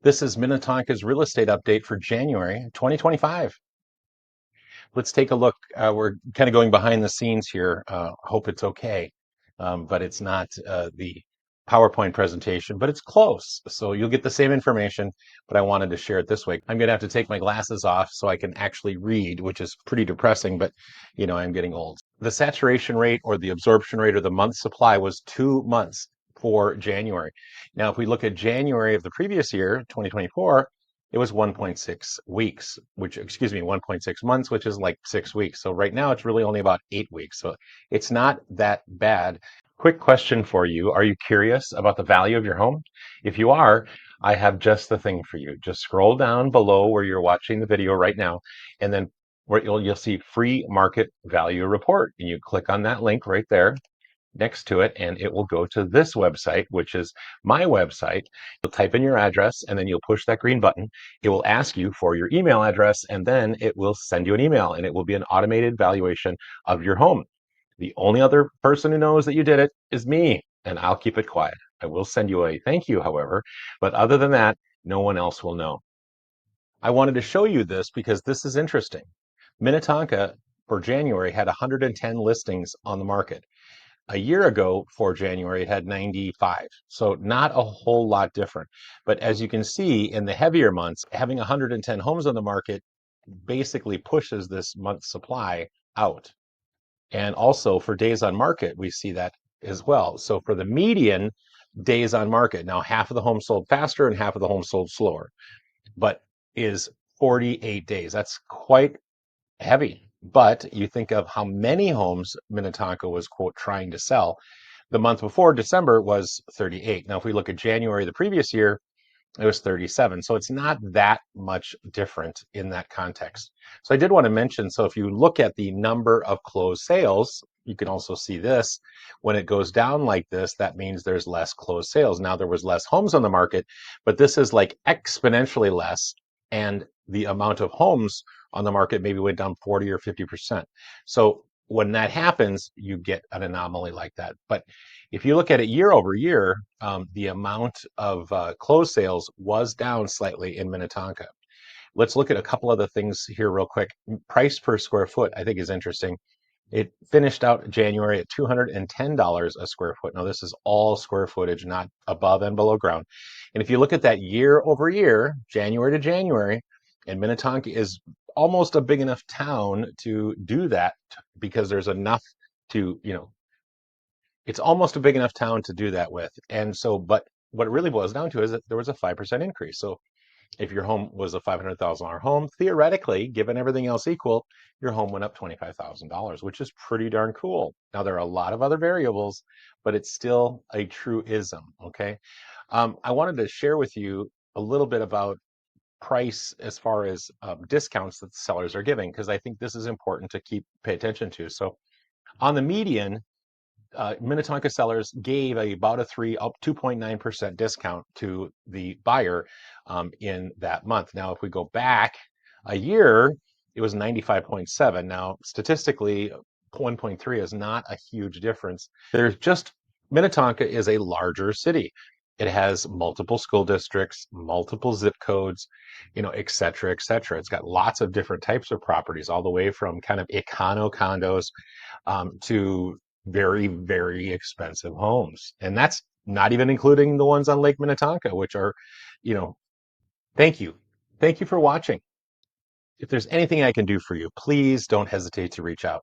This is Minnetonka's real estate update for January 2025. Let's take a look. We're kind of going behind the scenes here. Hope it's okay, but it's not the PowerPoint presentation, but it's close. So you'll get the same information, but I wanted to share it this way. I'm going to have to take my glasses off so I can actually read, which is pretty depressing, but I'm getting old. The saturation rate or the absorption rate or the month supply was 2 months for January. Now, if we look at January of the previous year, 2024, it was 1.6 weeks, 1.6 months, which is like 6 weeks. So right now it's really only about 8 weeks. So it's not that bad. Quick question for you. Are you curious about the value of your home? If you are, I have just the thing for you. Just scroll down below where you're watching the video right now, and then where you'll see free market value report. And you click on that link right there next to it, and it will go to this website, which is my website. You'll type in your address, and then you'll push that green button. It will ask you for your email address, and then it will send you an email, and it will be an automated valuation of your home. The only other person who knows that you did it is me, and I'll keep it quiet. I will send you a thank you, however, but other than that, no one else will know. I wanted to show you this because this is interesting. Minnetonka for January had 110 listings on the market. A year ago for January, it had 95. So not a whole lot different. But as you can see, in the heavier months, having 110 homes on the market basically pushes this month's supply out. And also for days on market, we see that as well. So for the median days on market, now half of the homes sold faster and half of the homes sold slower, but is 48 days. That's quite heavy. But you think of how many homes Minnetonka was, quote, trying to sell. The month before, December, was 38. Now, if we look at January the previous year, it was 37. So it's not that much different in that context. So I did want to mention, so if you look at the number of closed sales, you can also see this. When it goes down like this, that means there's less closed sales. Now there was less homes on the market, but this is like exponentially less. And the amount of homes on the market maybe went down 40 or 50%. So when that happens, you get an anomaly like that. But if you look at it year over year, the amount of closed sales was down slightly in Minnetonka. Let's look at a couple other things here real quick. Price per square foot, I think, is interesting. It finished out January at $210 a square foot. Now, this is all square footage, not above and below ground. And if you look at that year over year, January to January, and Minnetonka is almost a big enough town to do that because there's enough to, it's almost a big enough town to do that with. And so, but what it really boils down to is that there was a 5% increase. So if your home was a $500,000 home, theoretically, given everything else equal, your home went up $25,000, which is pretty darn cool. Now, there are a lot of other variables, but it's still a truism, okay? I wanted to share with you a little bit about price as far as discounts that the sellers are giving, because I think this is important to pay attention to. So on the median, Minnetonka sellers gave about a 2.9% discount to the buyer in that month. Now, if we go back a year, it was 95.7. Now, statistically, 1.3 is not a huge difference. Minnetonka is a larger city. It has multiple school districts, multiple zip codes, et cetera, et cetera. It's got lots of different types of properties, all the way from kind of econo condos to very, very expensive homes. And that's not even including the ones on Lake Minnetonka, which are, you know, thank you. Thank you for watching. If there's anything I can do for you, please don't hesitate to reach out.